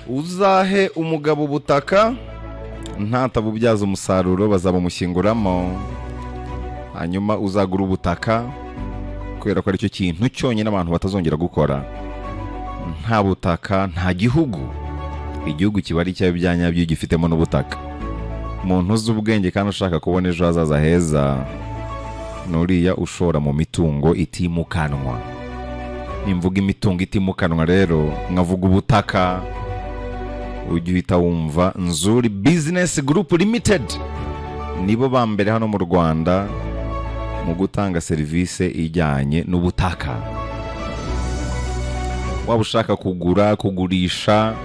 uzahe umugabo ubutaka ntatabubyaza umusaruro bazabamushyinguramo, hanyuma uzagura ubutaka kubera ko aricyo kintu cyonyine abantu batazongera gukora. Nta butaka nta gihugu. Igihugu kiba ari icyawe bya nyabyo gifitemo n'ubutaka. Umuntu uzi ubwenge kandi ushaka kubona ejo hazaza heza nuriya ushora mu mitungo itimukanwa. Nimvuga imitungo itimukanwa rero nkavuga ubutaka, ujye uhita wumva Nzuri Business Group Limited. Nibo ba mbere hano mu Rwanda mu gutanga serivisi ijyanye n'ubutaka. Waba ushaka kugura, kugurisha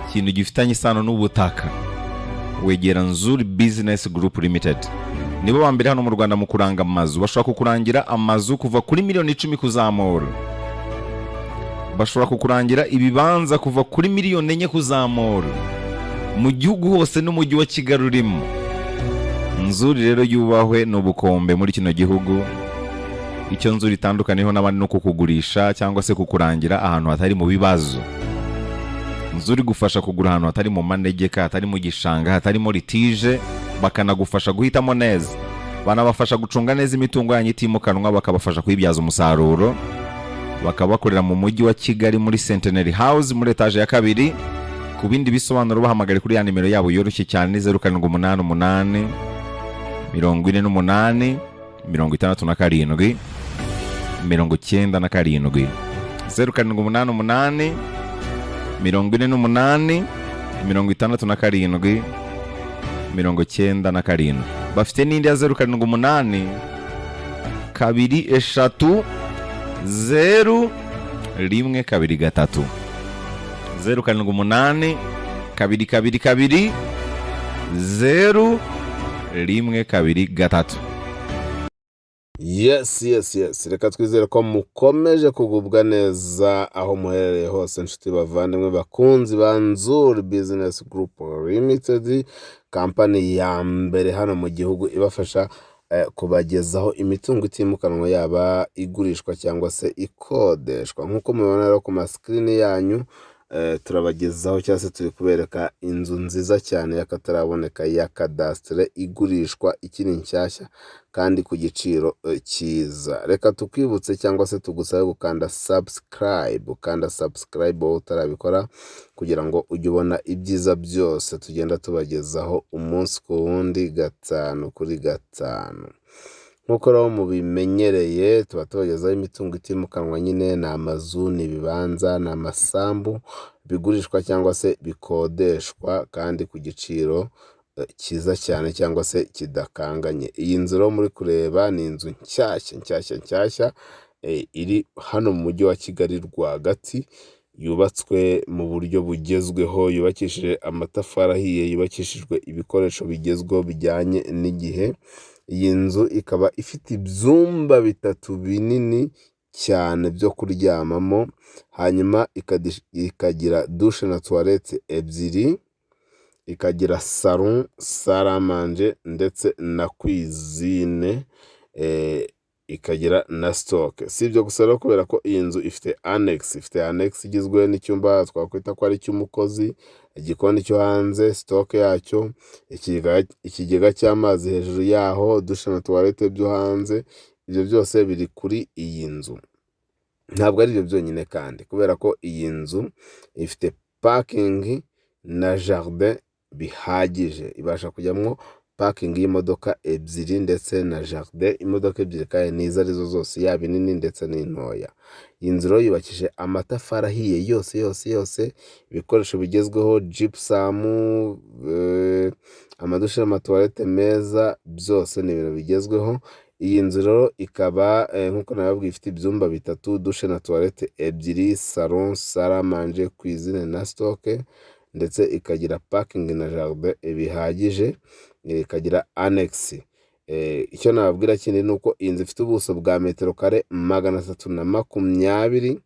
ikintu gifitanye isano n'ubutaka, wegera Nzuri Business Group Limited. Nibo ba mbere hano mu Rwanda mu kuranga amazu. Bashobora kukurangira amazu kuva kuri miliyoni 10 kuzamura. Bashobora kukurangira ibibanza kuva kuri miliyoni 4 kuzamura mu gihugu hose n'umujyi wa Kigali urimo. Nzuri rero yubahwe n'ubukombe muri kino gihugu. Icyo Nzuri itandukaniyeho n'abandi no kukugurisha cyangwa se kukurangira ahantu hatari mu bibazo. Nzuri gufasha kugura ahantu hatari mu manegeka, hatari mu gishanga, hatari mu litige, bakanagufasha guhitamo neza. Banabafasha gucunga neza imitungo yanyu itimukanwa, bakabafasha kuyibyaza umusaruro. Bakabakorera mu mujyi wa Kigali muri Centenary House muri etage ya 2. Ku bindi bisobanuro bahamagare kuri ya nimero yabo yoroshye cyane 0788 48 67 97 0788 48 67 97. Bafite n'indi ya 0788 23 0 1 2 3 0788 222 0 1 2 3. Yes. Reka twizere ko mukomeje kugubwa neza aho muherereye hose, inshuti bavandimwe bakunzi ba Nzuri Business Group Limited, kampani ya mbere hano mu gihugu ibafasha kubagezaho imitungo itimukanwa yaba igurishwa cyangwa se ikodeshwa. Nkuko mubibona rero ku maskrini yanyu, turabagezaho cyangwa se turi kubereka inzu nziza cyane y'akataraboneka ya kadastre igurishwa ikiri nshyashya kandi ku giciro cyiza. Reka tukwibutse cyangwa se tugusabe gukanda subscribe wowe utarabikora, kugira ngo ujye ubona ibyiza byose tugenda tubagezaho umunsi ku wundi, 5 kuri 5. Nkuko rero mubimenyereye, tuba tubagezaho imitungo itimukanwa nyine, ni amazu, ni ibibanza, ni amasambu bigurishwa cyangwa se bikodeshwa kandi ku giciro cyiza cyane cyangwa se kidakanganye. Iyi nzu rero muri kureba ni inzu nshyashya iri hano mu mujyi wa Kigali rwagati, yubatswe mu buryo bugezweho, yubakishije amatafari ahiye, yubakishijwe ibikoresho bigezweho bijyanye n'igihe. Iyi nzu ikaba ifite ibyumba 3 binini cyane byo kuryamamo, hanyuma ikagira douche na toilette 2, ikagira salon, salle à manger ndetse na cuisine, ikagira na stock. Si ibyo gusa rero, kubera ko iyi nzu ifite annex igizwe n'icyumba twakwita ko ari cy'umukozi, igikoni cyo hanze, stock yacyo, ikigega cy'amazi hejuru yaho, douche na toilette byo hanze. Ibyo byose biri kuri iyi nzu. Ntabwo ari byo byonyine kandi, kubera ko iyi nzu ifite parking na jardin bihagije. Ibasha kujyamo parking y'imodoka 2 ndetse na jardin imodoka 2 kandi nizo arizo zose, yaba inini ndetse n'intoya. Iyi nzu rero yubakije amatafari ahiye yose, ibikoresho bigezweho, gypsum, amadushe n'amatoilette meza, byose ni ibintu bigezweho. Iyi nzu rero ikaba nkuko nababwiye ifite ibyumba 3, douche na toilette 2, salon, salle à manger, cuisine na stock, ndetse ikagira parking na jardin bihagije, ikagira annex. Icyo nababwira kindi nuko iyi nzu ifite ubuso bwa metero kare 320.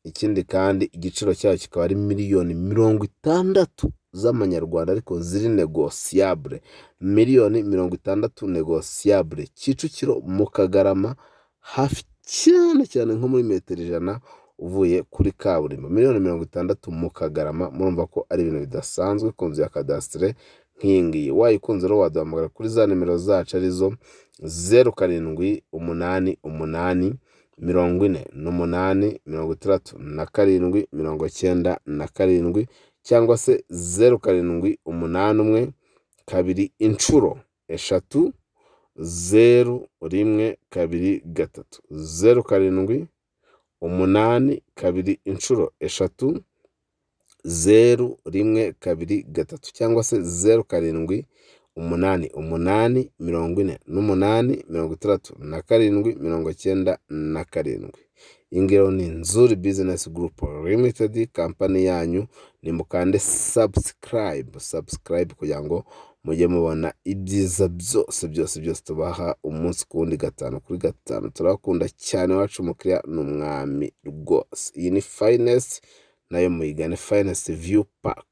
Ikindi kandi igiciro cyayo kikaba ari miliyoni 60 z'amanyarwanda, ariko ziri negotiable. Miliyoni 60 negotiable. Kicukiro mu Kagarama, hafi cyane nko muri metero 100 uvuye kuri kaburimbo. Miliyoni 60 mu Kagarama, murumva ko ari ibintu bidasanzwe ku nzu ya kadasitire nk'iyi ngiyi. Wayikunze rero waduhamagara kuri za nimero zacu arizo 0788 40 48 67 97 cyangwa se 0781 2 inshuro eshatu 0123 0781 2 inshuro eshatu 0123 cyangwa se 0788 48 37 97. Ingero ni Nzuri Business Group Limited, kampani yanyu. Ni mukande subscribe kugira ngo mujye mubona ibyiza byose tubaha umunsi kuwundi, gatanu kuri gatanu. Turakunda cyane, wacu umukiriya n'umwami rwose. Iyi ni Finest, nayo muyigane, Finest View Park.